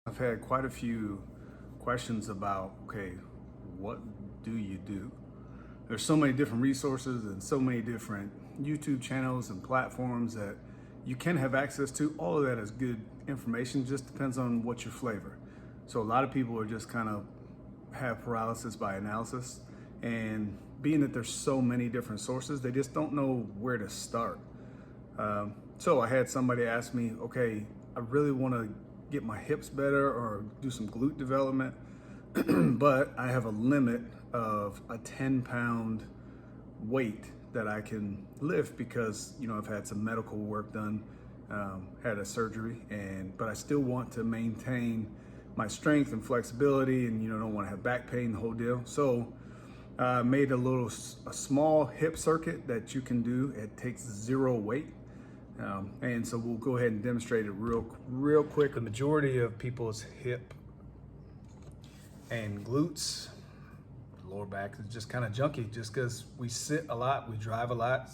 I've had quite a few questions about, okay, what do you do? There's so many different resources and so many different YouTube channels and platforms that you can have access to. All of that is good information, just depends on what your flavor. So a lot of people are just kind of have paralysis by analysis. And being that there's so many different sources, they just don't know where to start. So I had somebody ask me, okay, I really want to get my hips better or do some glute development, but I have a limit of a 10-pound weight that I can lift because, I've had some medical work done, had a surgery, but I still want to maintain my strength and flexibility and, don't want to have back pain, the whole deal. So I made a small hip circuit that you can do. It takes zero weight. And so we'll go ahead and demonstrate it real quick. The majority of people's hip and glutes, lower back is just kind of junky just because we sit a lot, we drive a lot.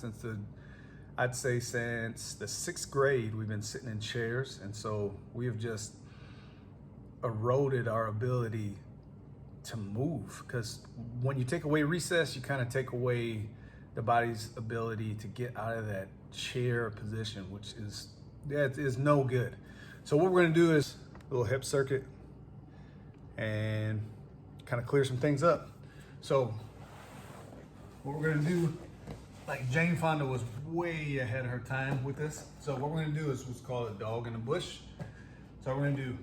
I'd say since the 6th grade, we've been sitting in chairs. And so we have just eroded our ability to move, because when you take away recess, you kind of take away the body's ability to get out of that chair position, which is no good. So what we're going to do is a little hip circuit and kind of clear some things up. So what we're going to do, like Jane Fonda was way ahead of her time with this. So what we're going to do is what's called a dog in the bush. So we're going to do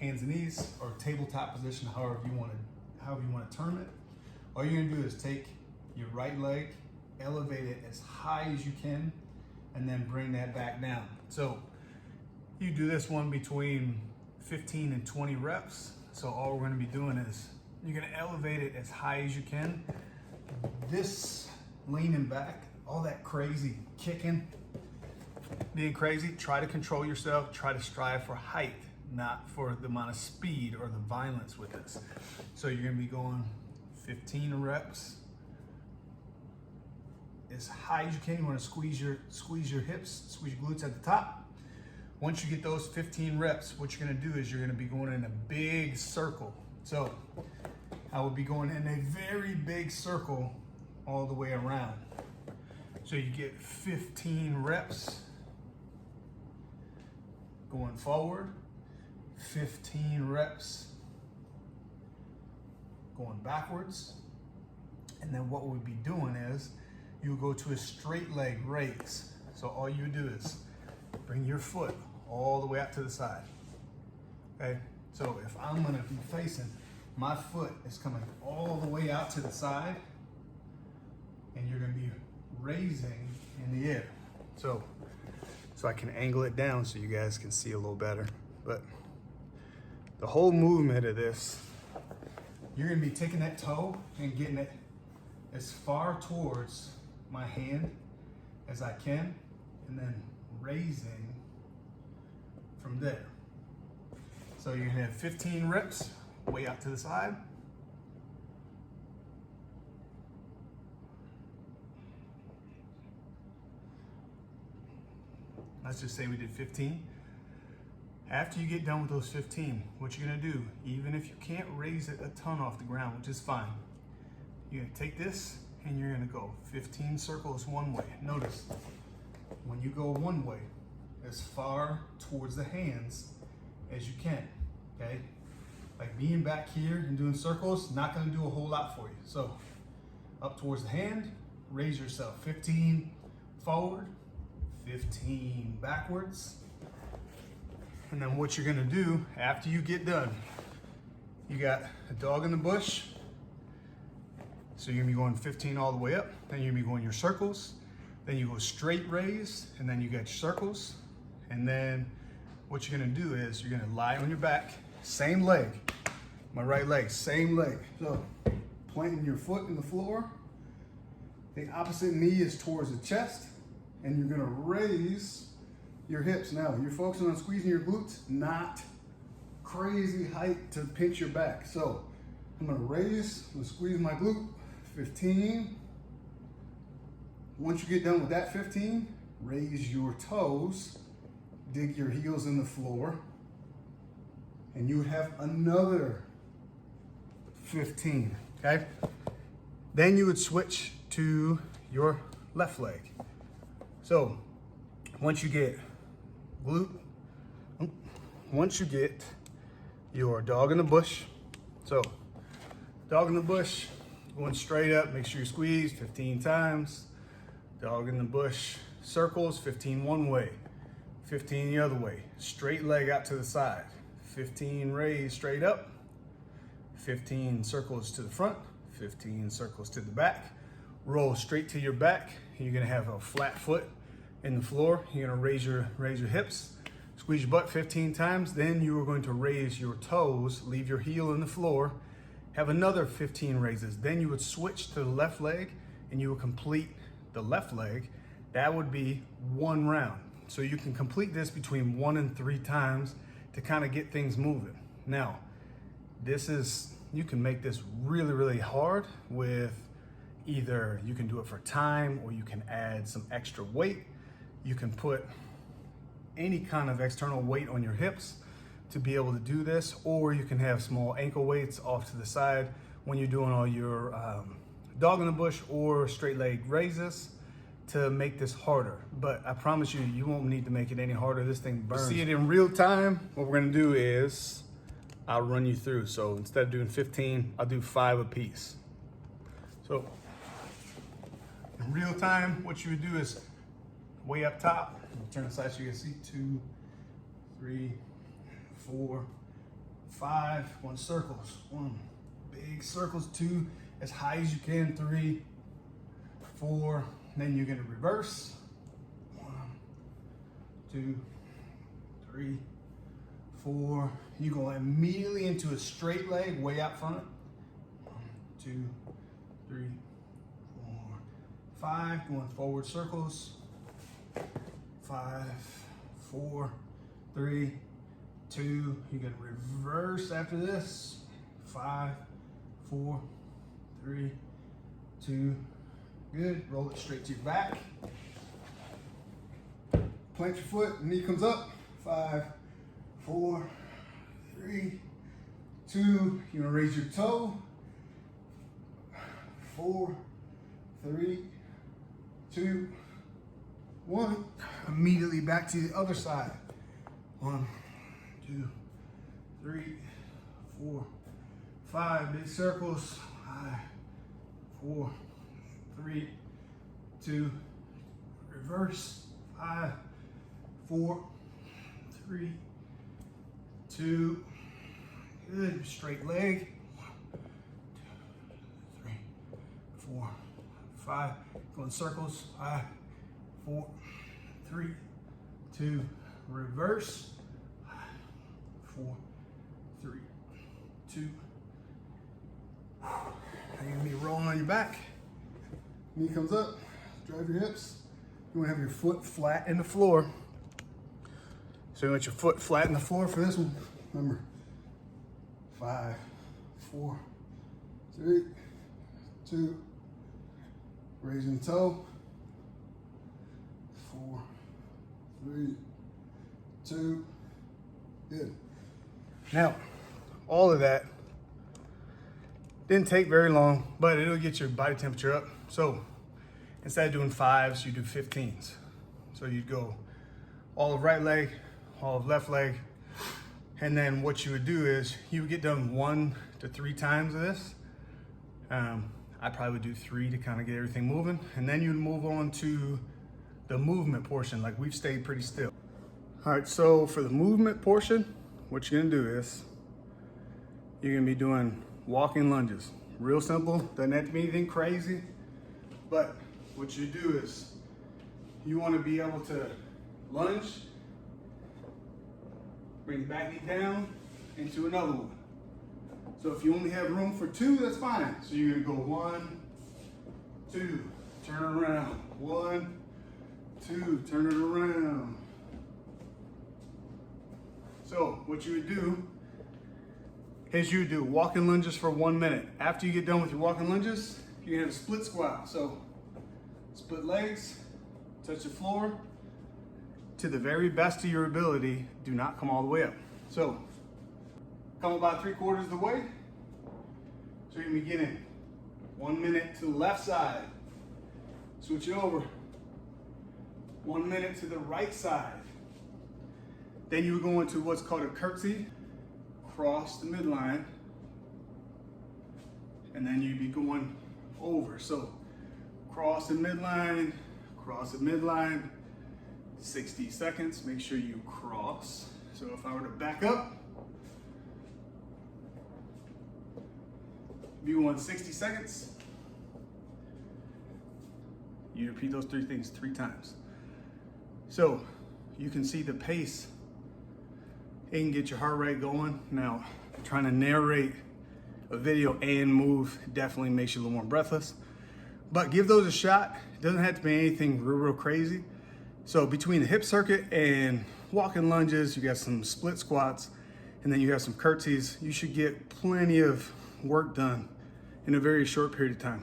hands and knees or tabletop position, however you want to term it. All you're going to do is take your right leg, elevate it as high as you can, and then bring that back down. So you do this one between 15 and 20 reps. So all we're going to be doing is you're going to elevate it as high as you can. This leaning back, all that crazy kicking, being crazy, try to control yourself, try to strive for height, not for the amount of speed or the violence with this. So you're going to be going 15 reps as high as you can. You want to squeeze your hips, squeeze your glutes at the top. Once you get those 15 reps, what you're going to do is you're going to be going in a big circle. So I will be going in a very big circle all the way around. So you get 15 reps going forward, 15 reps going backwards. And then what we'll be doing is you go to a straight leg raise. So all you do is bring your foot all the way out to the side. Okay, so if I'm gonna be facing, my foot is coming all the way out to the side, and you're gonna be raising in the air. So I can angle it down so you guys can see a little better. But the whole movement of this, you're gonna be taking that toe and getting it as far towards my hand as I can, and then raising from there. So you're gonna have 15 reps, way out to the side. Let's just say we did 15. After you get done with those 15, what you're gonna do, even if you can't raise it a ton off the ground, which is fine, you're gonna take this and you're gonna go 15 circles one way. Notice, when you go one way, as far towards the hands as you can, okay? Like being back here and doing circles, not gonna do a whole lot for you. So up towards the hand, raise yourself. 15 forward, 15 backwards. And then what you're gonna do after you get done, you got a dog in the bush. So you're gonna be going 15 all the way up, then you're gonna be going your circles, then you go straight raise, and then you got your circles. And then what you're gonna do is you're gonna lie on your back, same leg, my right leg, same leg. So planting your foot in the floor, the opposite knee is towards the chest, and you're gonna raise your hips. Now you're focusing on squeezing your glutes, not crazy height to pinch your back. So I'm gonna raise, I'm gonna squeeze my glute, 15. Once you get done with that 15, raise your toes, dig your heels in the floor, and you would have another 15, okay? Then you would switch to your left leg. So once you get your dog in the bush, so dog in the bush, going straight up, make sure you squeeze 15 times. Dog in the bush, circles, 15 one way, 15 the other way. Straight leg out to the side, 15 raise straight up, 15 circles to the front, 15 circles to the back. Roll straight to your back. You're gonna have a flat foot in the floor. You're gonna raise your hips, squeeze your butt 15 times. Then you are going to raise your toes, leave your heel in the floor, have another 15 raises. Then you would switch to the left leg and you would complete the left leg. That would be one round. So you can complete this between 1 and 3 times to kind of get things moving. Now, you can make this really, really hard with either you can do it for time or you can add some extra weight. You can put any kind of external weight on your hips to be able to do this, or you can have small ankle weights off to the side when you're doing all your dog in the bush or straight leg raises to make this harder. But I promise you, you won't need to make it any harder. This thing burns. To see it in real time, what we're gonna do is I'll run you through. So instead of doing 15, I'll do 5 apiece. So in real time, what you would do is way up top, turn the side so you can see 2, 3, 4, 5, 1 circles, 1 big circles, 2 as high as you can, 3, 4, then you're gonna reverse, 1, 2, 3, 4. You go immediately into a straight leg way out front, 1, 2, 3, 4, 5, going forward circles, 5, 4, 3, 2, you're gonna reverse after this, 5, 4, 3, 2, good, roll it straight to your back, plant your foot, knee comes up, 5, 4, 3, 2, you're gonna raise your toe, 4, 3, 2, 1, immediately back to the other side, 1, 2, 3, 4, 5, big circles, 5, 4, 3, 2, reverse, 5, 4, 3, 2, good, straight leg, 1, 2, 3, 4, 5, go in circles, 5, 4, 3, 2, reverse, 5, 4, 3, 2. Now you're gonna be rolling on your back. Knee comes up, drive your hips. You wanna have your foot flat in the floor. So you want your foot flat in the floor for this one. Remember, 5, 4, 3, 2, raising the toe. 4, 3, 2, good. Now, all of that didn't take very long, but it'll get your body temperature up. So instead of doing 5s, you do 15s. So you'd go all of right leg, all of left leg, and then what you would do is you would get done 1 to 3 times of this. I probably would do 3 to kind of get everything moving, and then you'd move on to the movement portion. Like, we've stayed pretty still. All right, so for the movement portion, what you're gonna do is you're gonna be doing walking lunges. Real simple, doesn't have to be anything crazy, but what you do is you wanna be able to lunge, bring the back knee down into another one. So if you only have room for 2, that's fine. So you're gonna go 1, 2, turn it around, 1, 2, turn it around. So what you would do is you do walking lunges for 1 minute. After you get done with your walking lunges, you have a split squat. So split legs, touch the floor. To the very best of your ability, do not come all the way up. So Come about 3/4 of the way. So you're gonna begin in 1 minute to the left side. Switch it over. 1 minute to the right side. Then you go into what's called a curtsy. Cross the midline. And then you'd be going over. So cross the midline, 60 seconds. Make sure you cross. So if I were to back up, be on 60 seconds. You repeat those 3 things 3 times. So you can see the pace. It can get your heart rate going. Now, trying to narrate a video and move definitely makes you a little more breathless. But give those a shot. It doesn't have to be anything real crazy. So between the hip circuit and walking lunges, you got some split squats, and then you have some curtsies. You should get plenty of work done in a very short period of time.